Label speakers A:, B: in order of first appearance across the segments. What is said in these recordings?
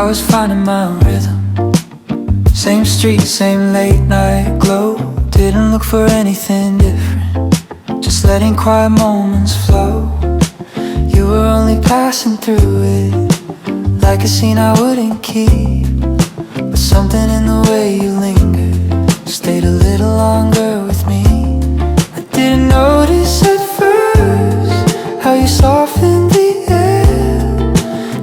A: I was finding my own rhythm. Same street, same late night glow. Didn't look for anything different, just letting quiet moments flow. You were only passing through it, like a scene I wouldn't keep. But something in the way you lingered stayed a little longer with me. I didn't notice at first how you softened the air.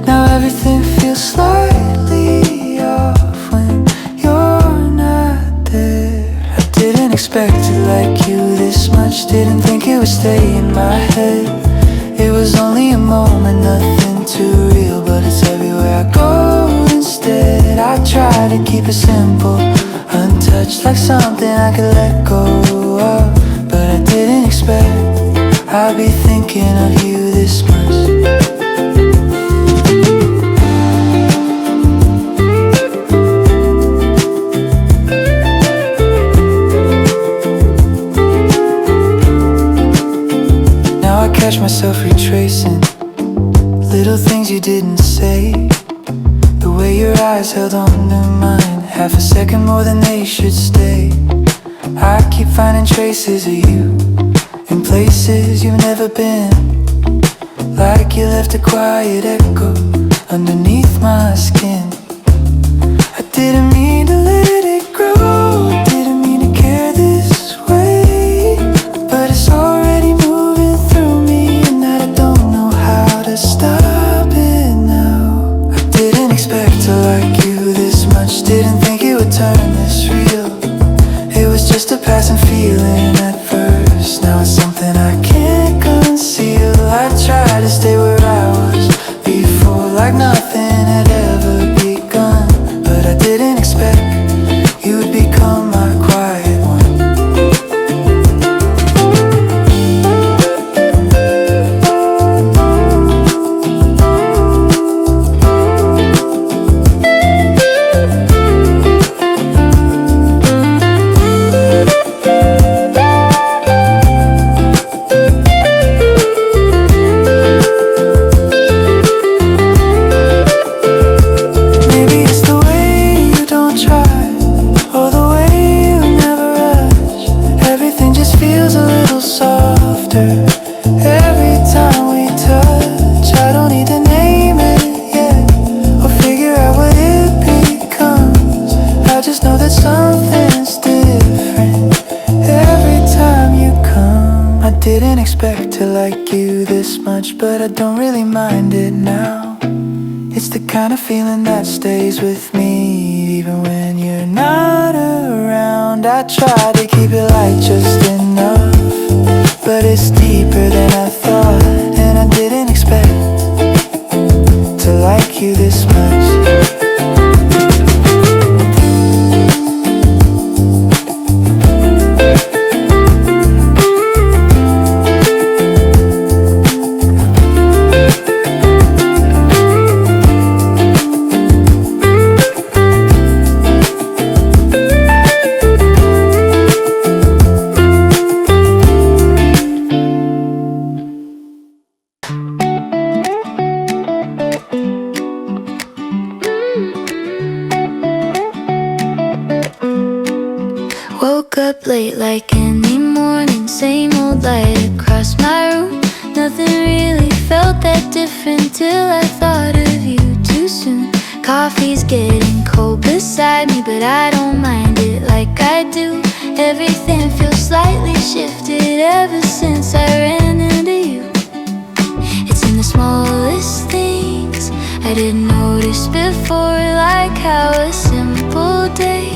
A: Now everything feels slightly off when you're not there. I didn't expect to like you this much, didn't think it would stay in my head. It was only a moment, nothing too real, but it's everywhere I go instead. I try to keep it simple, untouched, like something I could let go of. But I didn't expect I'd be thinking of you this much. Catch myself retracing little things you didn't say. The way your eyes held on to mine, half a second more than they should stay. I keep finding traces of you in places you've never been, like you left a quiet echo underneath my skin. I didn't mean to let it grow, didn't mean to care this way, but it's already moving through me, and I don't know how to stop it now. I didn't expect to like you this much, didn't think it would turn this real. It was just a passing feeling at first, now it's something I can't conceal. I tried to stay where I was before, like nothing had ever begun, but I didn't expect you would become my quiet one. But I don't really mind it now. It's the kind of feeling that stays with me even when you're not around. I try to keep it light just enough, but it's deeper than I thought, and I didn't expect to like you this much.
B: Up late like any morning, same old light across my room. Nothing really felt that different till I thought of you too soon. Coffee's getting cold beside me, but I don't mind it like I do. Everything feels slightly shifted ever since I ran into you. It's in the smallest things I didn't notice before, like how a simple day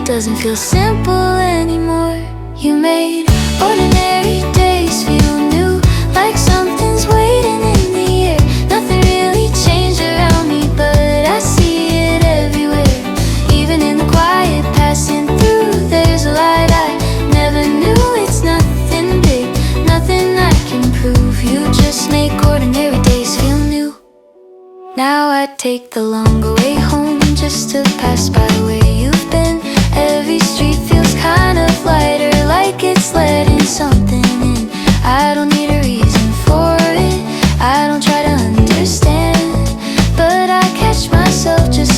B: doesn't feel simple anymore. You made ordinary days feel new, like something's waiting in the air. Nothing really changed around me, but I see it everywhere. Even in the quiet passing through, there's a light I never knew. It's nothing big, nothing I can prove. You just make ordinary days feel new. Now I take the longer way home just to pass by where you've been. Every street feels kind of lighter, like it's letting something in. I don't need a reason for it, I don't try to understand, but I catch myself just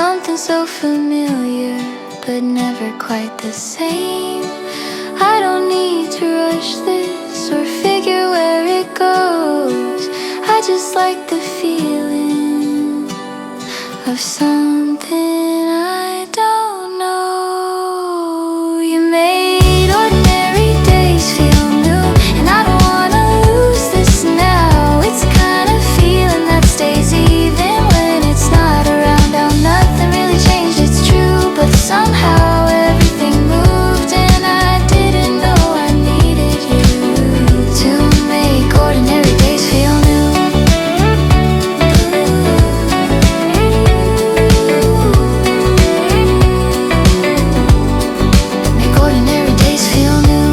B: something so familiar, but never quite the same. I don't need to rush this or figure where it goes. I just like the feeling of something I don't know. You made ordinary days feel new, and I don't wanna lose this now. It's the kind of feeling that stays even when it's not around. Now nothing really changed, it's true, but somehow everything moved, and I didn't know I needed you to make ordinary days feel new. Make ordinary days feel new.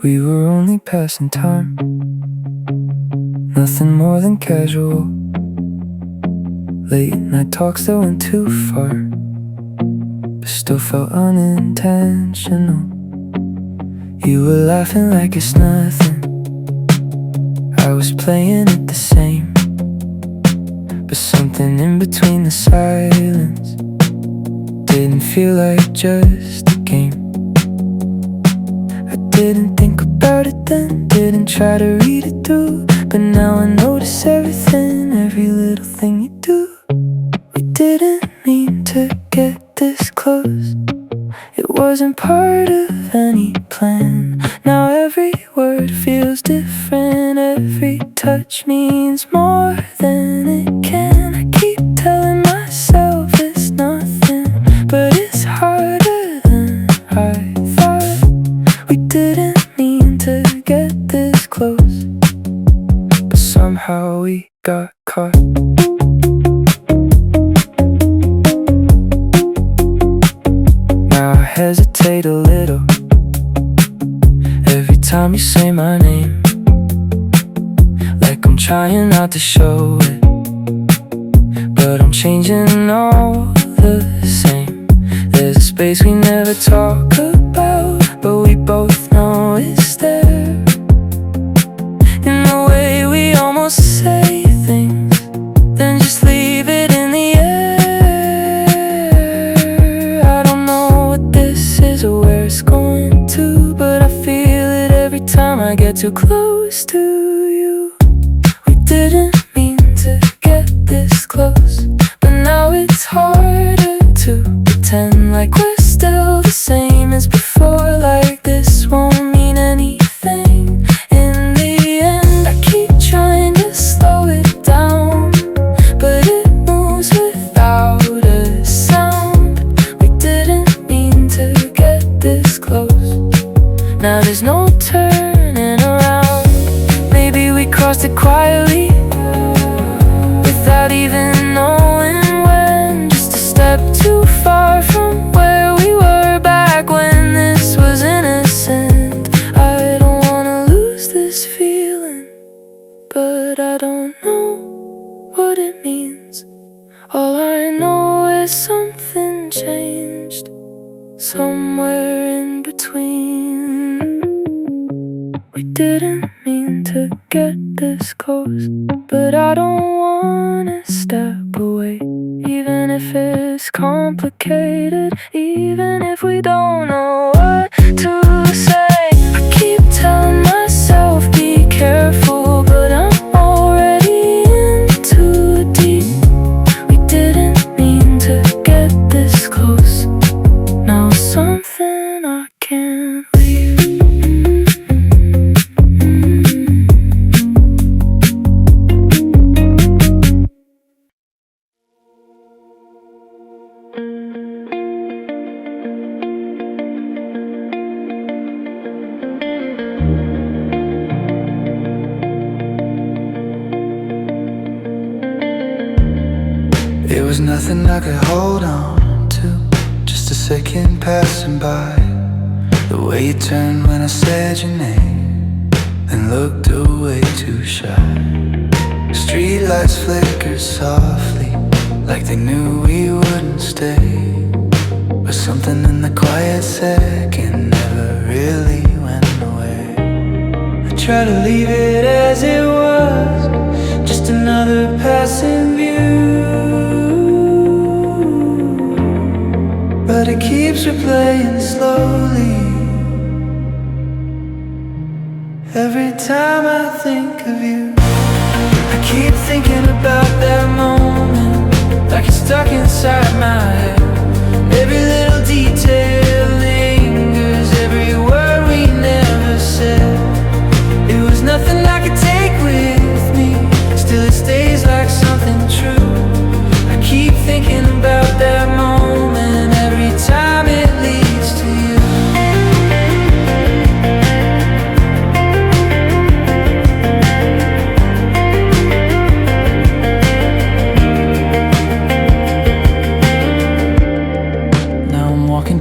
A: We were only passing time, nothing more than casual. Late night talks that went too far, but still felt unintentional. You were laughing like it's nothing, I was playing it the same, but something in between the silence didn't feel like just a game. I didn't think about it then, didn't try to read it through, but now I notice everything, every little thing you do. We didn't mean to get this close, it wasn't part of any plan. Now every word feels different, every touch means more than it can. I keep telling myself it's nothing, but it's harder than I thought. We didn't mean to get this close, but somehow we got caught. Now I hesitate a little every time you say my name, like I'm trying not to show it, but I'm changing all the same. There's a space we never talk about, but we both know it's there. In the way we almost say things, then just leave it in the air. I don't know what this is or where it's going to, but I feel it every time I get too close to you. We didn't mean to get this close, but now it's harder to pretend like we're still the same as before, like this won't mean anything in the end. I keep trying to slow it down, but it moves without a sound. We didn't mean to get this close, now there's no turning around. Maybe we crossed it quietly, without even knowing when, just a step too far from where we were back when this was innocent. I don't wanna lose this feeling, but I don't know what it means. All I know is something changed somewhere in between. We didn't mean to get this close, but I don't wanna step away, even if it's complicated, even if we don't know what to say. I keep telling myself be careful, but I'm already in too deep. We didn't mean to get this close, now something I can't leave. It was nothing I could hold on to, just a second passing by. The way you turned when I said your name and looked away too shy. Streetlights flickered softly like they knew we wouldn't stay. But something in the quiet second never really went away. I try to leave it as it was, just another passing view, but it keeps replaying slowly. Every time I think of you, I keep thinking about that moment, like it's stuck inside my head. Every little detail lingers, every word we never said. It was nothing I could take with me, still it stays like something true. I keep thinking about that moment every time it leads to you.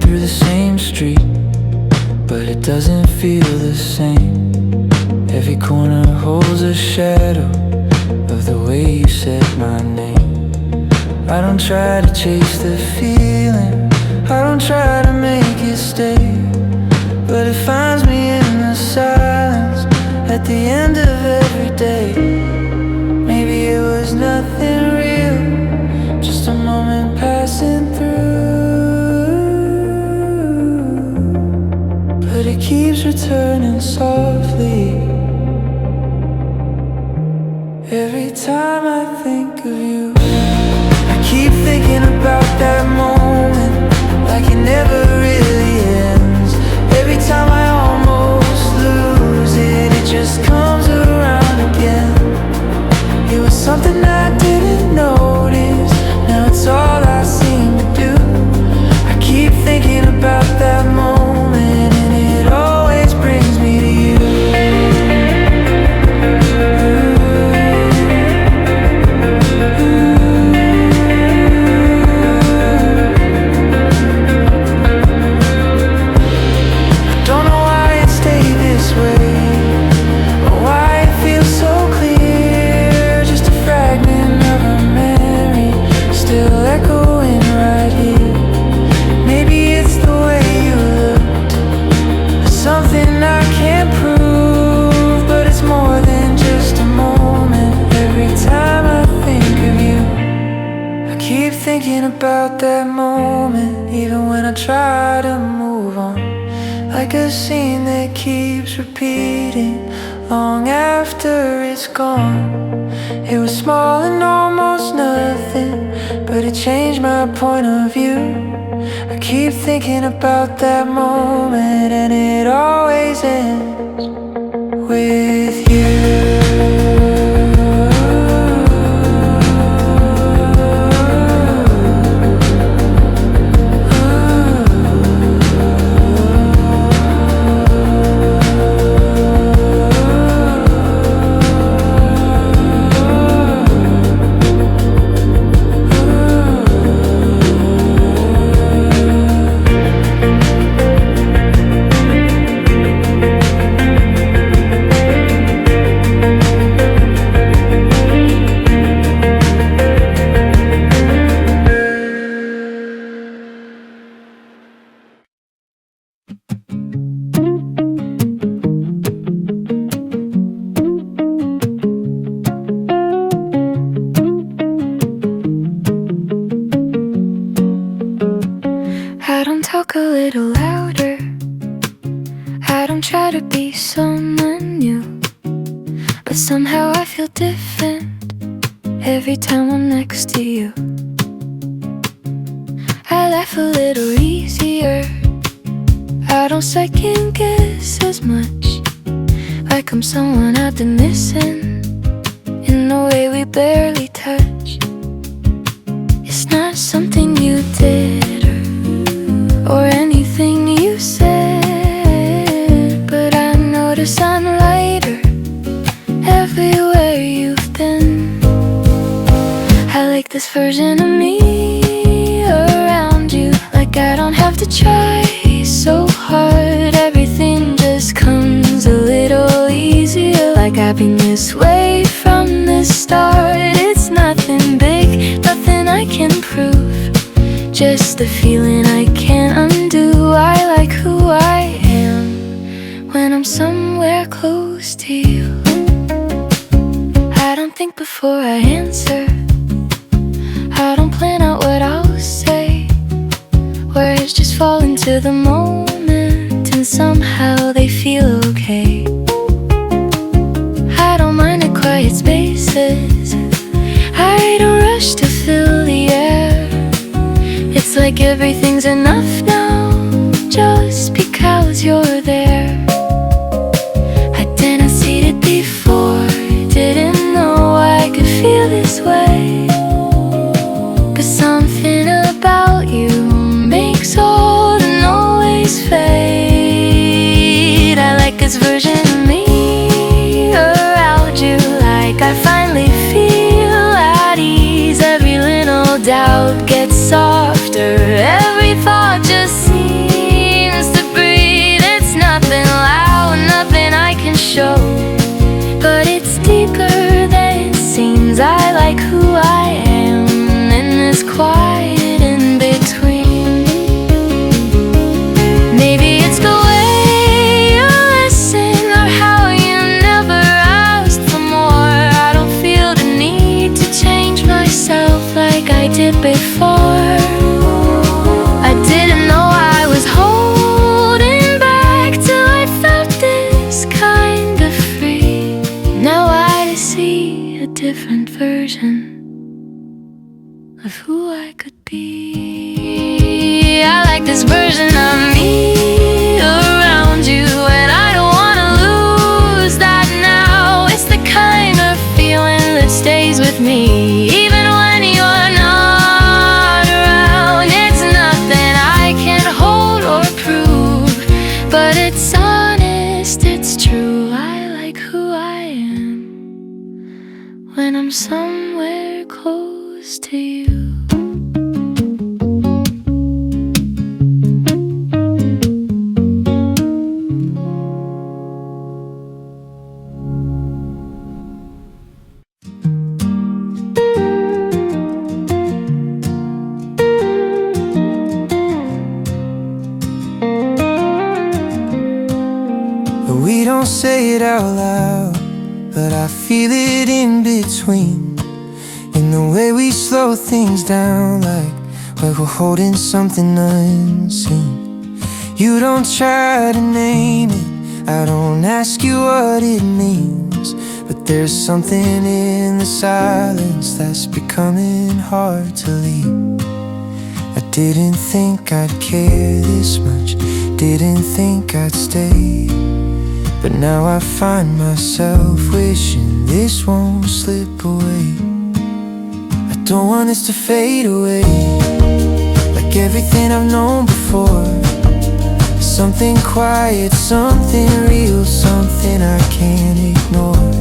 A: Through the same street, but it doesn't feel the same. Every corner holds a shadow of the way you said my name. I don't try to chase the feeling, I don't try to make it stay, but it finds me in the silence at the end of every day. Maybe it was nothing real, just a moment passing through, but it keeps returning softly. Every time I think of you, I keep thinking about that moment, like it never really ends. Every time I almost lose it, it just comes around again. It was something I didn't notice, now it's all I seem to do. I keep thinking about that moment, and it always brings me to you. I don't know why it stayed this way, or why it feels so clear, just a fragment of a memory still echoing right here. Maybe it's the way you looked, something I can't prove, but it's more than just a moment. Every time I think of you, I keep thinking about that moment, even when I try to move on, like a scene that keeps repeating long after it's gone. It was small and almost nothing, but it changed my point of view. I keep thinking about that moment, and it always ends with you. I don't talk a little louder, I don't try to be someone new, but somehow I feel different every time I'm next to you. I laugh a little easier, I don't second guess as much, like I'm someone I've been missing in a way we barely touch. It's not something you did or anything you said, but I notice I'm lighter everywhere you've been. I like this version of me around you, like I don't have to try so hard.
B: happiness way from the start. It's nothing big, nothing I can prove, just a feeling I can't undo. I like who I am when I'm somewhere close to you. I don't think before I answer, I don't plan out what I'll say. Words just fall into the moment and somehow they feel okay. I don't mind the quiet spaces, I don't rush to fill the air. It's like everything's enough now, just because you're there. I didn't see it before, didn't know I could feel this way. But something about you makes old and always fade. I like this version of me around you, like I finally feel at ease. Every little doubt gets softer, every thought just seems to breathe. It's nothing loud, nothing I can show, but it's deeper than it seems. I like who I am in this quiet in between. Maybe it's the way you listen, or how you never asked for more. I don't feel the need to change myself like I did before. I didn't know I was holding back till I felt this kind of free. Now I see a different version of who I could be. I like this version of me around you, and I don't wanna lose that now. It's the kind of feeling that stays with me even when you're not around. It's nothing I can hold or prove, but it's honest, it's true. I like who I am when I'm somewhere close to you.
A: We don't say it out loud, but I feel it in between, in the way we slow things down, like we're holding something unseen. You don't try to name it, I don't ask you what it means, but there's something in the silence that's becoming hard to leave. I didn't think I'd care this much, didn't think I'd stay, but now I find myself wishing this won't slip away. I don't want this to fade away, like everything I've known before. Something quiet, something real, something I can't ignore.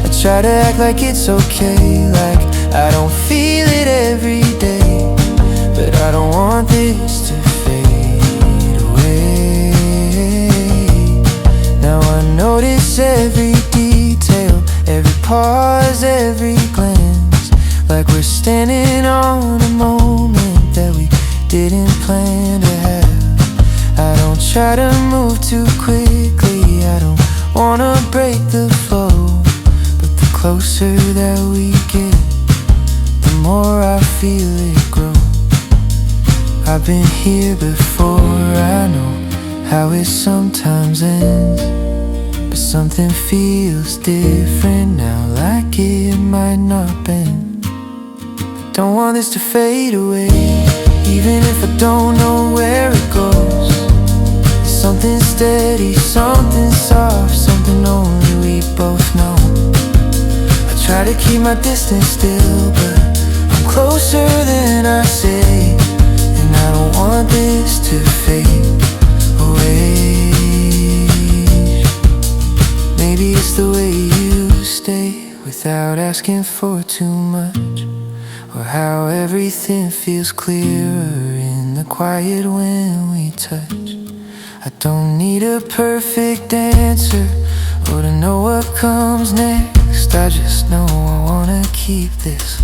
A: I try to act like it's okay, like I don't feel it every day, but I don't want this to fade away. Now I notice every detail, every pause, every glance, like we're standing on a moment that we didn't plan to have. I don't try to move too quickly, I don't wanna break the flow, but the closer that we get, the more I feel it grow. I've been here before, I know how it sometimes ends, but something feels different now, like it might not bend. Don't want this to fade away, even if I don't know where it goes. Something steady, something soft, something only we both know. I try to keep my distance still, but I'm closer than I say, and I don't want this to fade away. Maybe it's the way you stay without asking for too much, or how everything feels clearer in the quiet when we touch. I don't need a perfect answer Wouldn't know what comes next. I just know I wanna keep this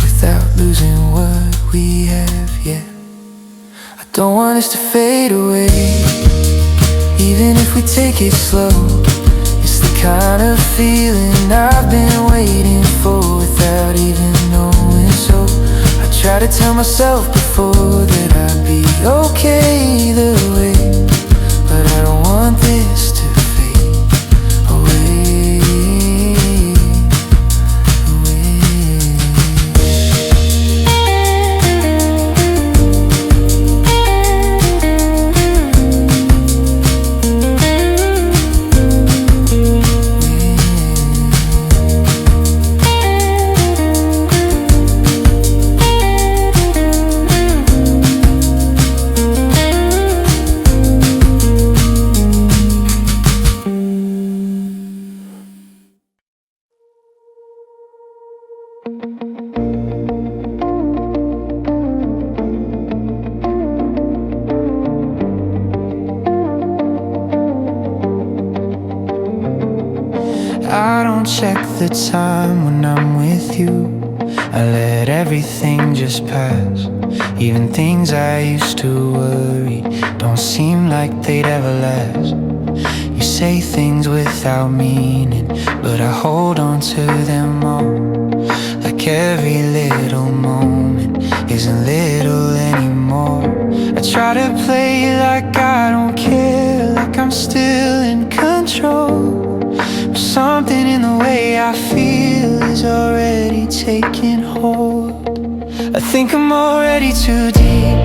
A: without losing what we have yet. I don't want us to fade away, even if we take it slow. It's the kind of feeling I've been waiting for without even knowing. So I try to tell myself before that I'd be okay either way, but I don't want this to fade away, I don't check the time when I'm with you. I let everything just pass. Even things I used to worry don't seem like they'd ever last. You say things without meaning, but I hold on to them all. Like every little moment isn't little anymore. I try to play it like I don't care, like I'm still in control. But something in the way I feel is already taking hold. I think I'm already too deep,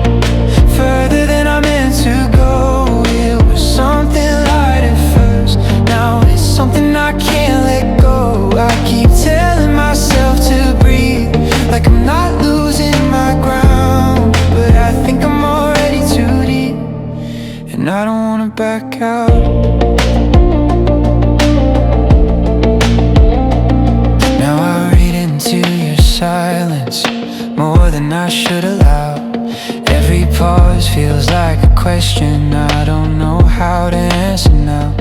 A: further than I meant to go. It was something light at first, now it's something I can't let go. I keep telling myself to breathe, like I'm not losing my ground, but I think I'm already too deep, and I don't wanna back out. Silence, more than I should allow. Every pause feels like a question I don't know how to answer now.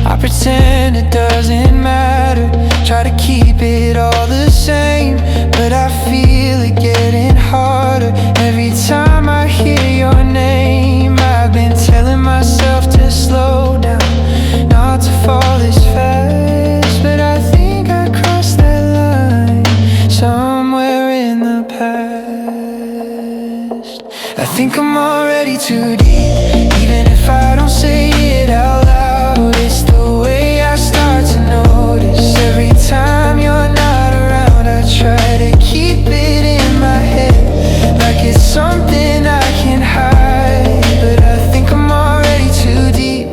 A: I pretend it doesn't matter, try to keep it all the same, but I feel it getting harder every time I hear your name. I've been telling myself to slow down, not to fall this fast, but I think I crossed that line somewhere in the past. I think I'm already too deep, even if I don't say it out loud. It's the way I start to notice every time you're not around. I try to keep it in my head, like it's something I can hide, but I think I'm already too deep.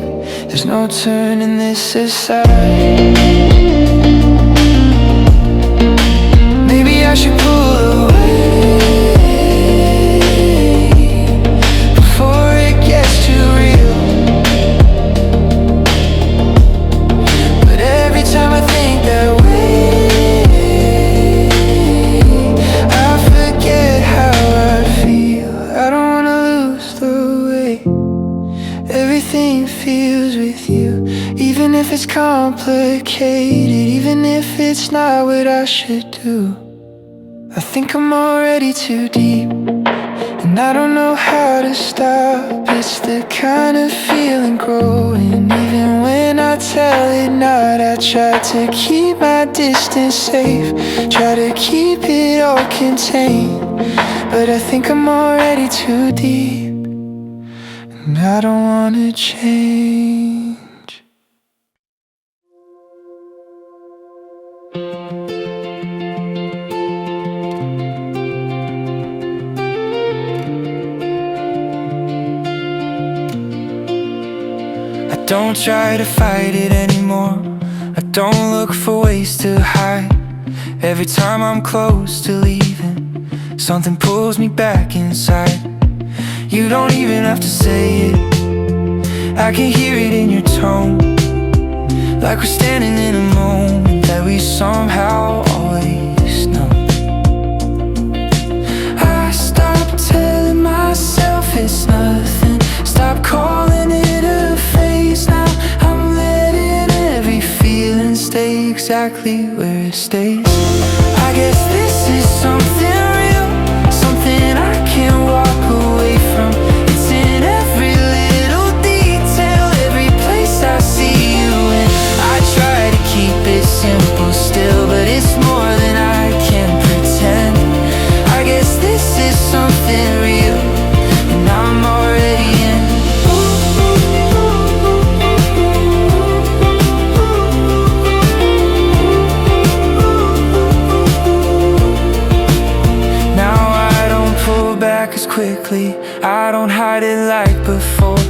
A: There's no turning this aside. Maybe I should pull away before it gets too real, but every time I think that way, I forget how I feel. I don't wanna lose the way everything feels with you, even if it's complicated, even if it's not what I should do. I think I'm already too deep, and I don't know how to stop. It's the kind of feeling growing, even when I tell it not. I try to keep my distance safe, try to keep it all contained, but I think I'm already too deep, and I don't wanna change. I don't try to fight it anymore, I don't look for ways to hide. Every time I'm close to leaving, something pulls me back inside. You don't even have to say it, I can hear it in your tone, like we're standing in a moment that we somehow always know. I stopped telling myself it's nothing, stop calling it a phase now. I'm letting every feeling exactly where it stays. I guess this is something real, something I can't walk away from. It's in every little detail, every place I see you in. I try to keep it simple still, but it's more than I can pretend. I guess this is something real, and I'm already in. Now I don't pull back as quickly, I don't hide it like before.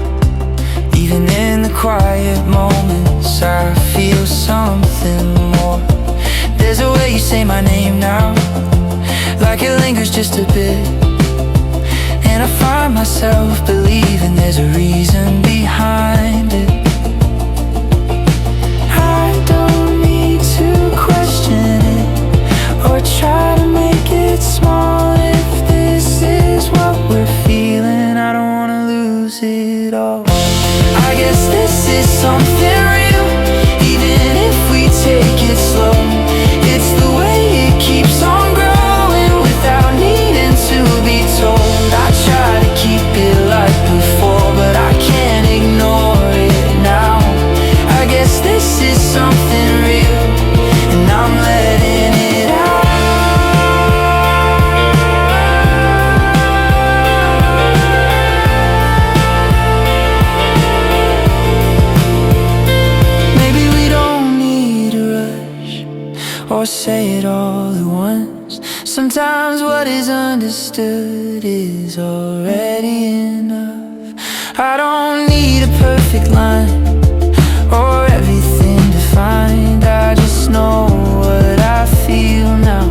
A: Even in the quiet moments I feel something more. There's a way you say my name now, like it lingers just a bit, and I find myself believing there's a reason behind it. I don't need to question it or try to make it small. If this is what we're feeling, I don't wanna lose it all. I guess this is something real, even if we take it slow. It's the way it keeps on growing without needing to be told. I try to keep it like before, but I can't ignore it now. I guess this is something real, and I'm letting it out. Maybe we don't need to rush or say it all at once. Sometimes what is understood is already enough. I don't need a perfect line or everything defined. I just know what I feel now,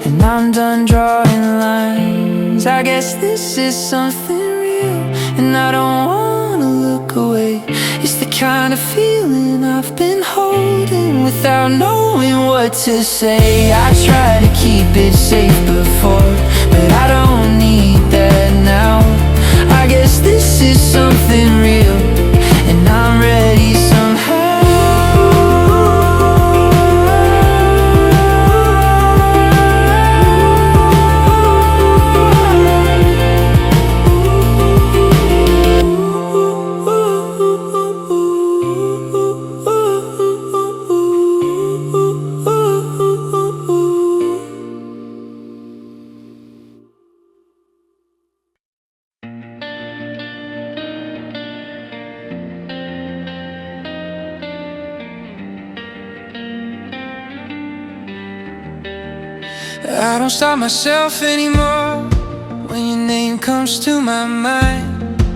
A: and I'm done drawing lines. I guess this is something real, and I don't wanna look away. It's the kind of feeling I've been holding without knowing what to say. I try to keep it safe before, but I don't need that now. I guess this is something real, and I'm ready somehow. I don't stop myself anymore when your name comes to my mind.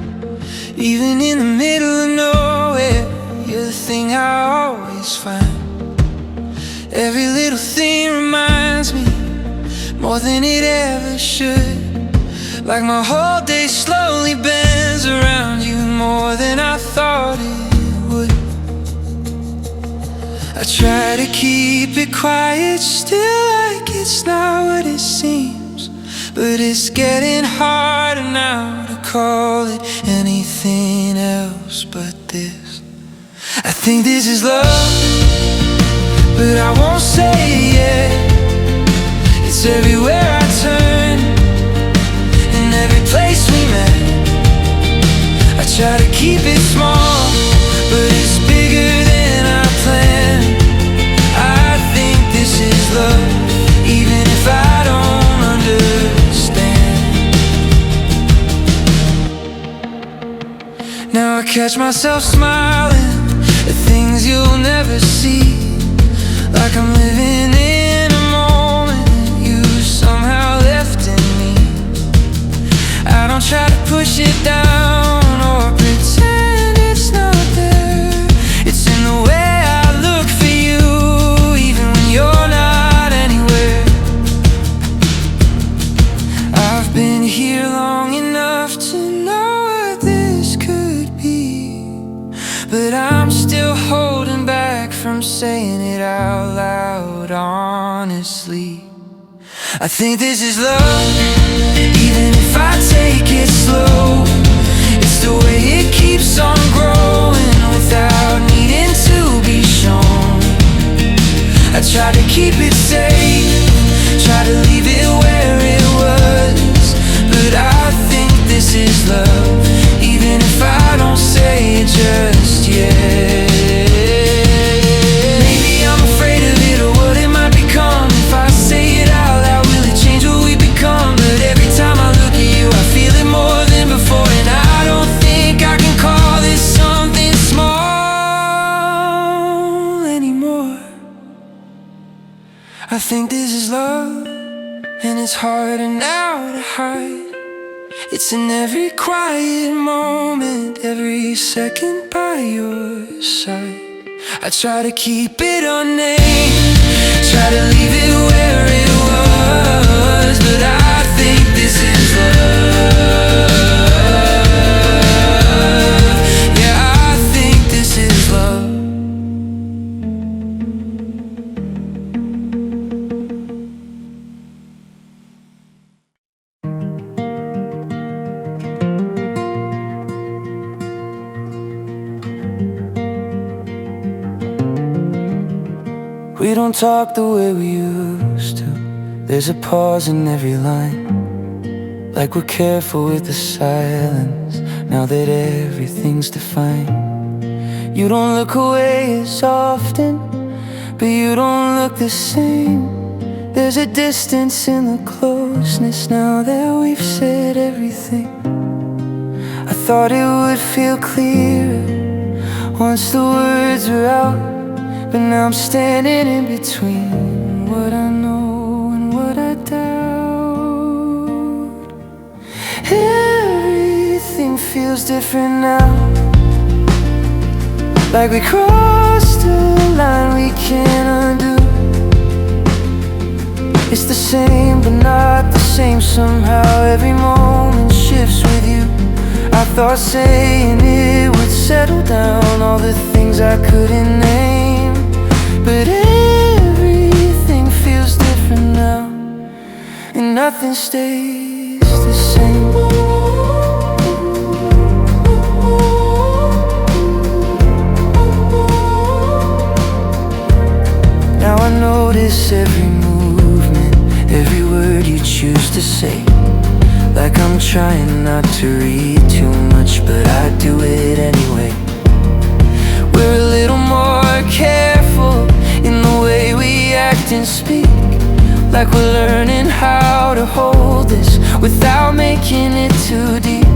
A: Even in the middle of nowhere, you're the thing I always find. Every little thing reminds me more than it ever should. Like my whole day slowly bends around you more than I thought it would. I try to keep it quiet, still like it's not what it seems. But it's getting harder now to call it anything else but this. I think this is love, but I won't say it. It's everywhere I turn, in every place we met. I try to keep it small, but it's bigger than I planned. I think this is love, even if I don't understand. Now I catch myself smiling at things you'll never see, like I'm living in a moment you somehow left in me. I don't try to push it down or pretend it's not there. It's in the way I look for you, even when you're not anywhere. I've been here long enough to know what this could be, but I'm still holding back from saying it out loud honestly. I think this is love, even if I take it slow. It's the way it keeps on growing without needing to be shown. I think this is love, and it's harder now to hide. It's in every quiet moment, every second by your side. I try to keep it unnamed, try to leave it where it was, but I think this is love. Yeah, I think this is love. We don't talk the way we used to. There's a pause in every line, like we're careful with the silence, now that everything's defined. You don't look away as often, but you don't look the same. There's a distance in the closeness now that we've said everything. I thought it would feel clearer once the words were out, but now I'm standing in between what I know and what I doubt. Everything feels different now, like we crossed a line we can't undo. It's the same but not the same somehow. Every moment shifts with you. I thought saying it would settle down all the things I couldn't name, but everything feels different now, and nothing stays the same. Now I notice every movement, every word you choose to say, like I'm trying not to read too much, but I do it anyway. We're a little more careful in the way we act and speak, like we're learning how to hold this without making it too deep.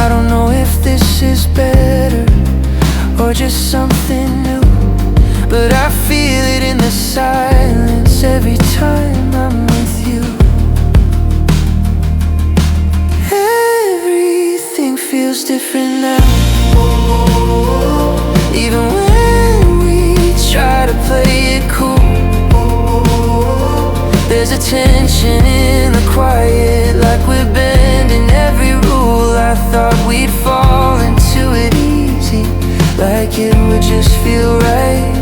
A: I don't know if this is better or just something new, but I feel it in the silence every time I'm with you. Everything feels different now, even when we try to play it cool. There's a tension in the quiet, like we're bending every rule. I thought we'd fall into it easy, like it would just feel right,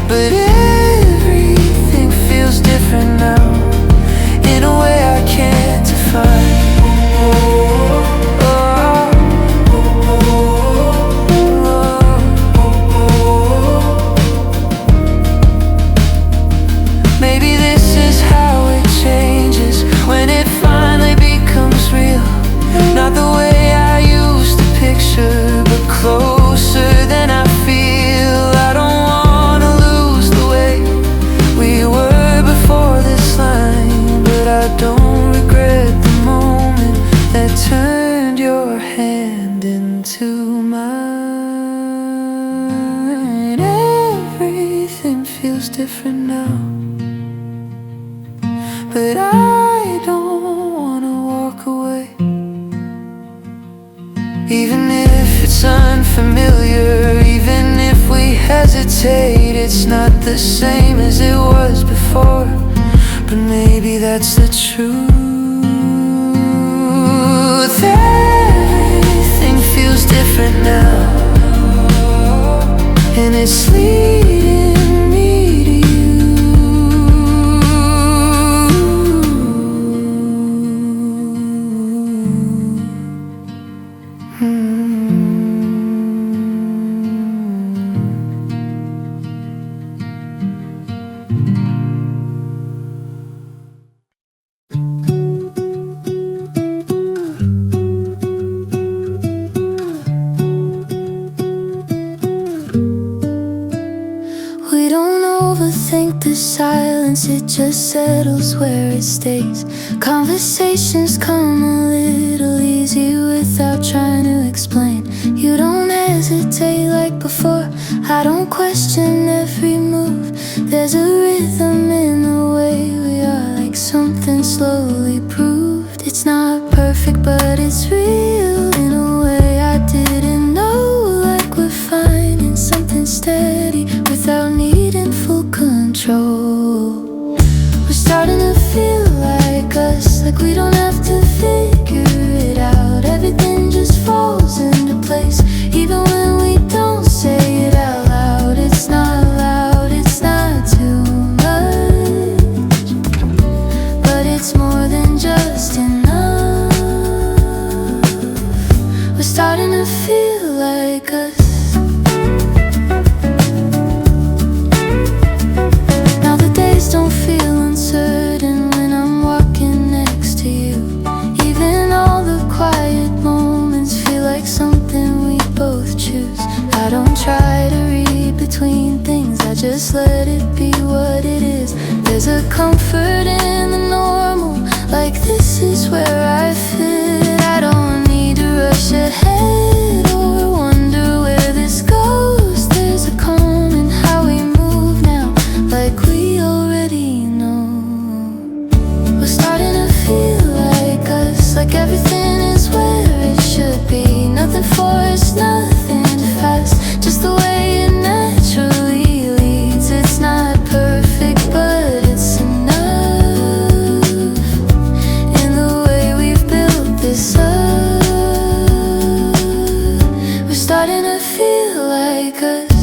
A: but everything feels different now, in a way I can't define. Maybe this is how it changes, when it finally becomes real. Not the way I used to picture, but closer than I feel. I don't wanna lose the way we were before this line, but I don't regret the moment that turned your hand into mine. Everything feels different now, but I don't wanna walk away. Even if it's unfamiliar, even if we hesitate, it's not the same as it was before, but maybe that's the truth. Everything feels different now, and it's leading me to We don't overthink the silence, it just settles where it stays. Conversations come a little easy without trying to explain. You don't hesitate like before, I don't question every move. There's a rhythm in
B: slowly proved it's not perfect, but it's real in a way I didn't know. Like we're finding something steady without needing full control. We're starting to feel like us, like we don't have to figure it out. Everything just falls into place, even when we don't say it out loud. It's not loud, it's not too much, but it's more than just enough. We're starting to feel like us. Now the days don't feel uncertain when I'm walking next to you. Even all the quiet moments feel like something we both choose. I don't try to read between things, I just let it be what it is. There's a comfort in the normal, like this is where I fit. I don't need to rush ahead or wonder where this goes. There's a calm in how we move now, like we already know. We're starting to feel like us, like everything is where it should be. Nothing forced, nothing fast, just the way it naturally leads. It's not perfect, but it's enough. In the way we've built this up, we're starting to feel like us.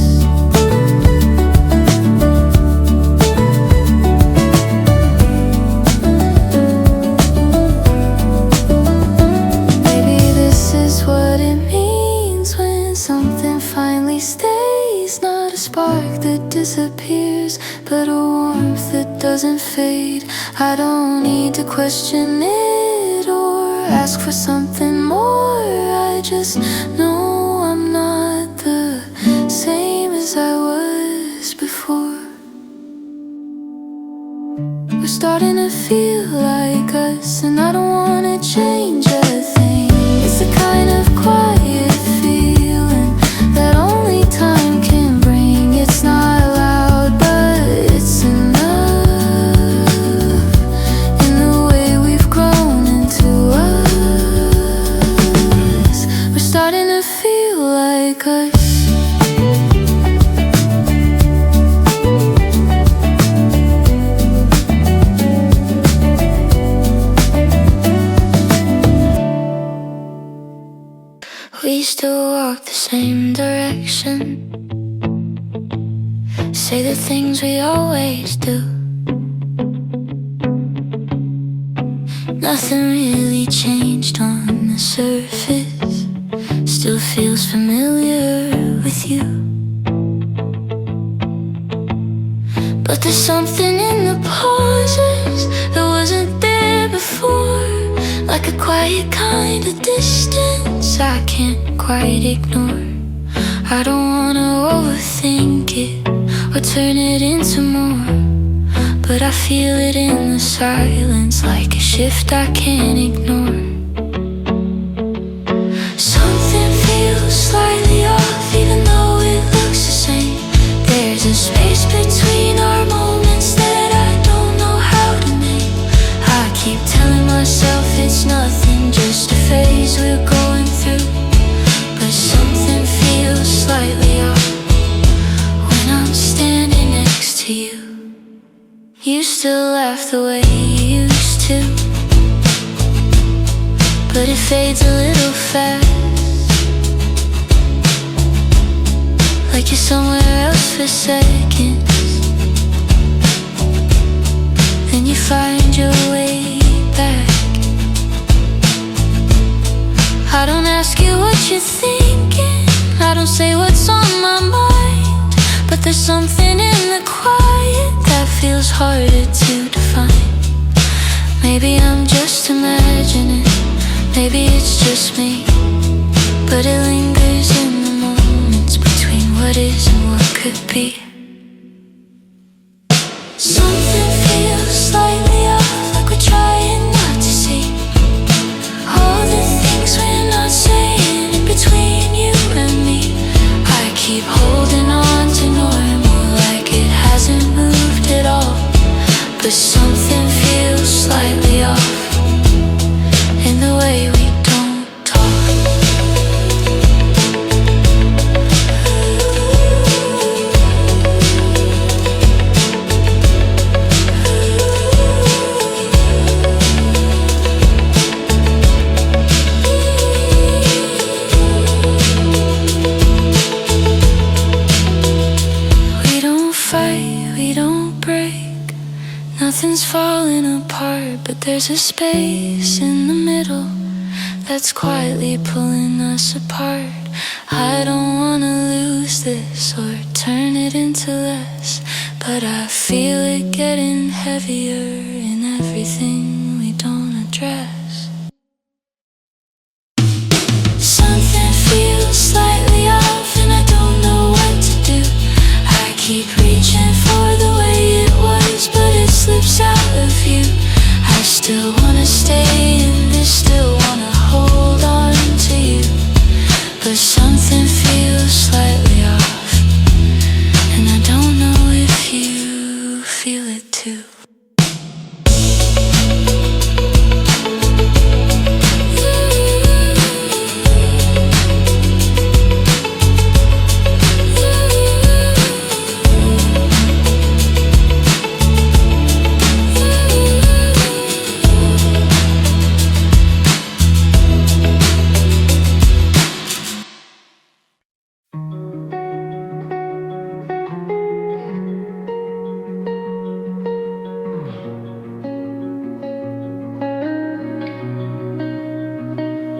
B: Maybe this is what it means when something finally stays. Not a spark that disappears, but a warmth that doesn't fade. I don't need to question it or ask for something more. I just know I'm not the same as I was before. We're starting to feel like us, and I don't wanna change a thing. It's the kind of quiet feeling that only time can bring. It's not loud, but it's enough. In the way we've grown into us, we're starting to feel like us. We still walk the same direction, say the things we always do. Nothing really changed on the surface, still feels familiar with you. But there's something in the pauses that wasn't there before, like a quiet kind of distance I can't quite ignore. I don't wanna overthink it or turn it into more, but I feel it in the silence, like a shift I can't ignore. Something feels slightly off, even though it looks the same. There's a space between our moments that I don't know how to make. I keep telling myself it's nothing, just a phase we're going through. But something feels slightly off when I'm standing next to you. You still laugh the way you used to, but it fades a little fast, like you're somewhere else for seconds. Then you find your way back. I don't ask you what you're thinking, I don't say what's on my mind, but there's something in the quiet that feels harder to define. Maybe I'm just imagining, maybe it's just me, but it lingers in the moments between what is and what could be. Something feels slightly off, like we're trying not to see all the things we're not saying in between you and me. I keep holding on to normal, like it hasn't moved at all, but something feels slightly off in the way we don't talk. We don't fight, we don't break. Nothing's falling apart, but there's a space in the middle that's quietly pulling us apart. I don't wanna lose this or turn it into less, but I feel it getting heavier in everything we don't address. Something feels slightly off and I don't know what to do. I keep reaching for the way it was, but it slips out of view. I still wanna stay in this, still wanna hold on to you, but something feels slightly off, and I don't know if you feel it too.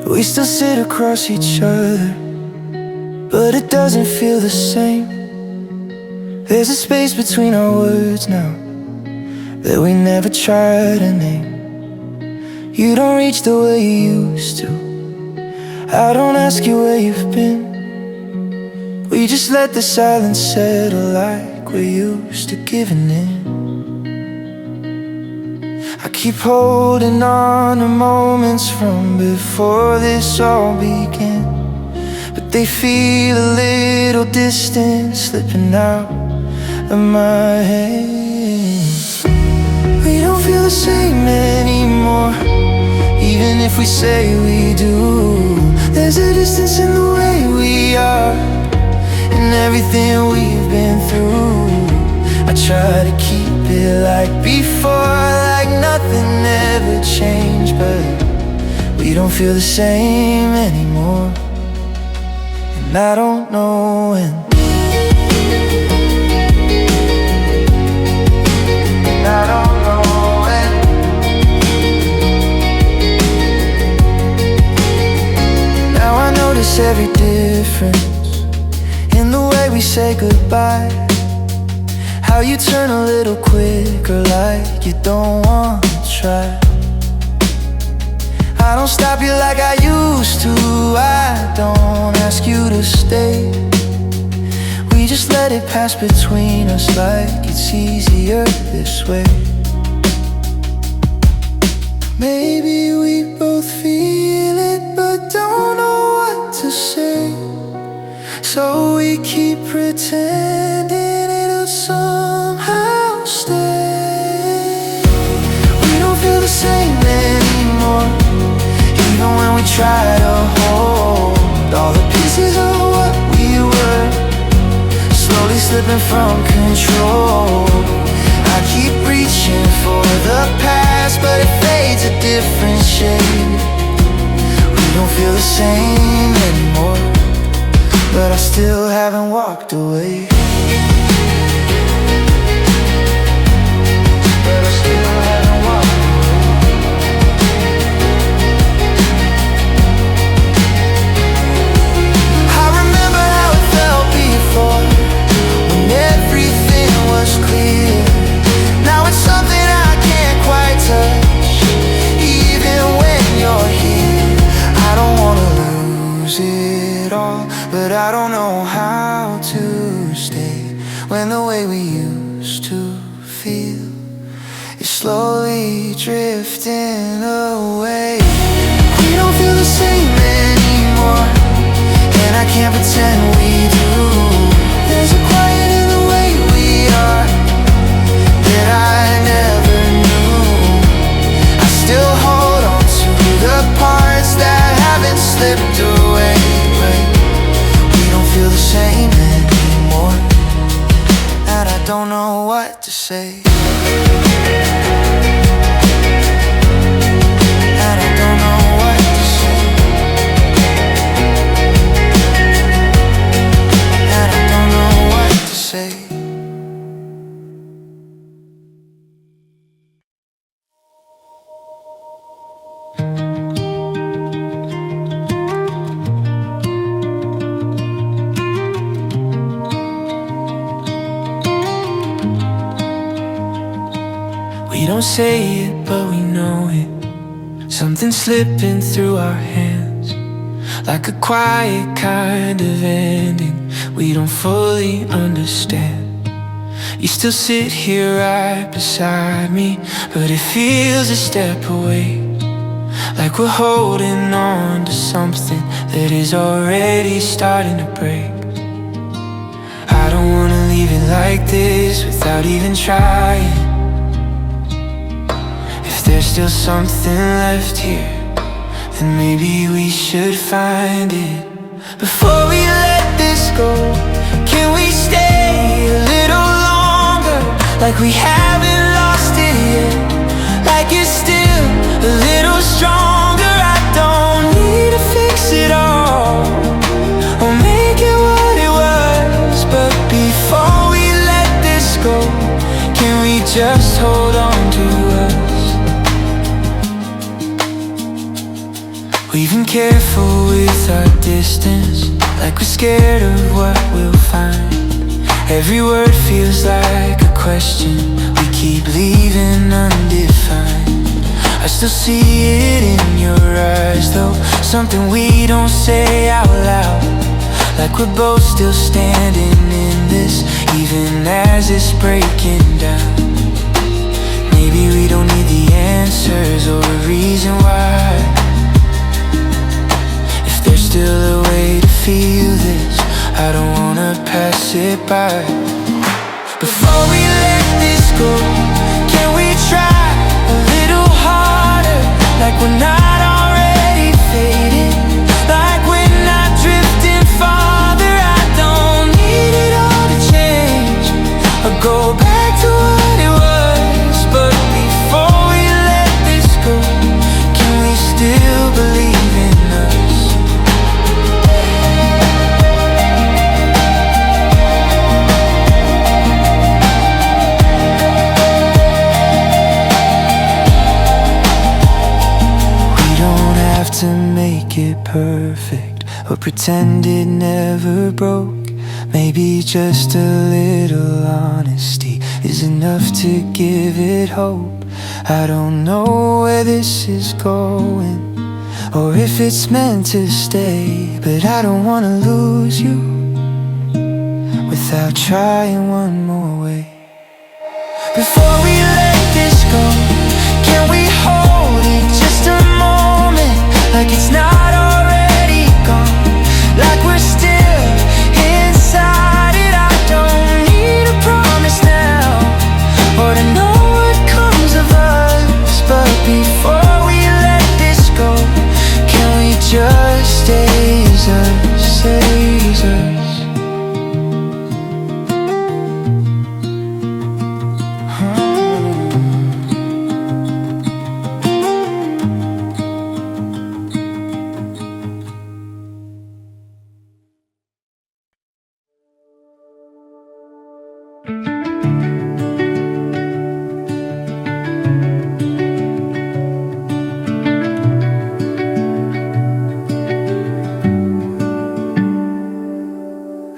A: We still sit across each other, but it doesn't feel the same. There's a space between our words now that we never try to name. You don't reach the way you used to. I don't ask you where you've been. We just let the silence settle like we're used to giving in. I keep holding on to moments from before this all began, but they feel a little distant, slipping out of my hands. We don't feel the same anymore, even if we say we do. There's a distance in the way we are, and everything we've been through. I try to keep it like before, like nothing ever changed, but we don't feel the same anymore, and I don't know when. And I don't know when. Now I notice every difference in the way we say goodbye. How you turn a little quicker, like you don't want to try. I don't stop you like I used to. I don't ask you to stay. We just let it pass between us like it's easier this way. Maybe we both feel it but don't know what to say, so we keep pretending it'll somehow stay. We don't feel the same anymore, even when we try to hold all the pieces of what we were, slowly slipping from control. I keep reaching for the past, but it fades a different shade. We don't feel the same anymore, but I still haven't walked away. But I still haven't walked away. I remember how it felt before, when everything was clear. Now it's something I can't quite touch, even when you're here. I don't wanna lose it all, but I don't know how to stay when the way we used to feel is slowly drifting away. We don't feel the same anymore, and I can't pretend we do. There's a quiet in the way we are that I never I don't know what to say. And I don't know what to say. And I don't know what to say. We don't say it, but we know it. Something slipping through our hands, like a quiet kind of ending we don't fully understand. You still sit here right beside me, but it feels a step away, like we're holding on to something that is already starting to break. I don't wanna leave it like this without even trying. There's still something left here, then maybe we should find it. Before we let this go, can we stay a little longer? Like we haven't lost it yet, like it's still a little stronger. I don't need to fix it all or make it what it was, but before we let this go, can we just hold on to us? We've been careful with our distance, like we're scared of what we'll find. Every word feels like a question we keep leaving undefined. I still see it in your eyes though, something we don't say out loud, like we're both still standing in this, even as it's breaking down. Maybe we don't need the answers or a reason why. There's still a way to feel this, I don't wanna pass it by. Before we let this go, can we try a little harder? Like we're not already fading, like we're not drifting farther. I don't need it all to change or go back to what it was, but before we let this go, can we still believe in us? To make it perfect or pretend it never broke. Maybe just a little honesty is enough to give it hope. I don't know where this is going or if it's meant to stay, but I don't wanna lose you without trying one more way. Before we let this go, can we hold it just a moment? Like it's not already gone, like we're still inside it. I don't need a promise now or to know what comes of us, but before we let this go, can we just stay as us, stay as us?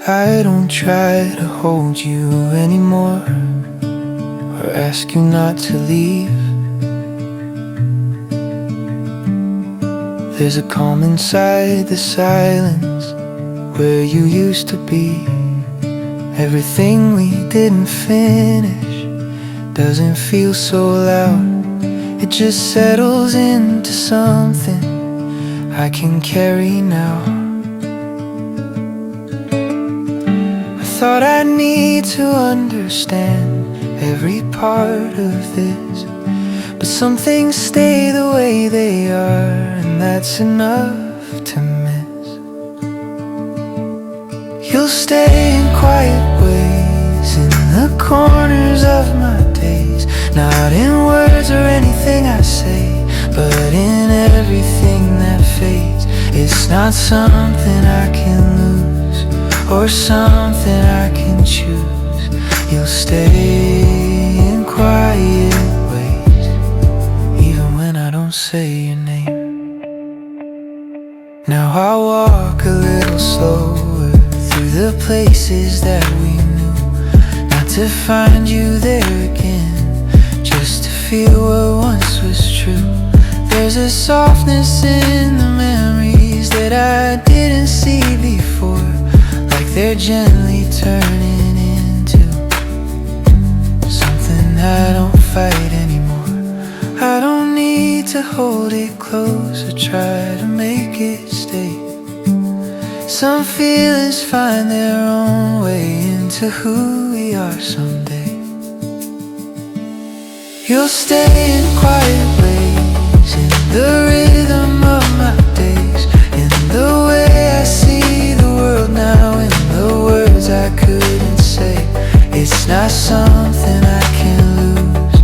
A: I don't try to hold you anymore or ask you not to leave. There's a calm inside the silence where you used to be. Everything we didn't finish doesn't feel so loud. It just settles into something I can carry now. Thought I need to understand every part of this, but some things stay the way they are, and that's enough to miss. You'll stay in quiet ways in the corner It's not something I can lose or something I can choose. You'll stay in quiet ways, even when I don't say your name. Now I walk a little slower through the places that we knew, not to find you there again, just to feel what once was true. There's a softness in the memories that I didn't see before, like they're gently turning into something I don't fight anymore. I don't need to hold it close or try to make it stay. Some feelings find their own way into who we are someday. You'll stay in quiet ways, in the rhythm of my days, in the way I see the world now, in the words I couldn't say. It's not something I can lose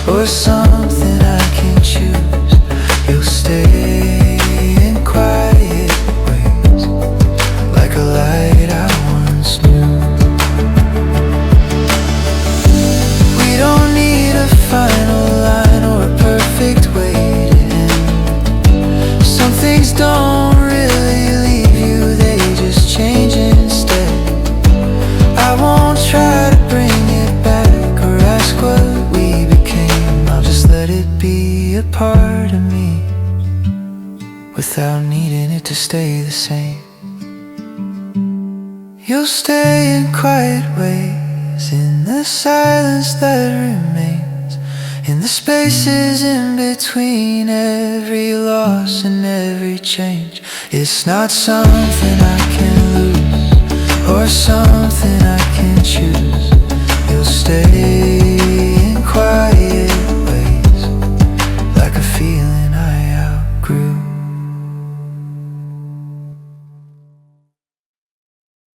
A: or something I can choose. You'll stay in quiet ways, like a light I once knew. We don't need a final line or a perfect way to end. Some things don't really leave you, they just change instead. I won't try to bring it back or ask what we became. I'll just let it be a part of me without needing it to stay the same. You'll stay in quiet ways, in the silence that remains, in the spaces in between every loss and every change. It's not something I can lose or something I can choose. You'll stay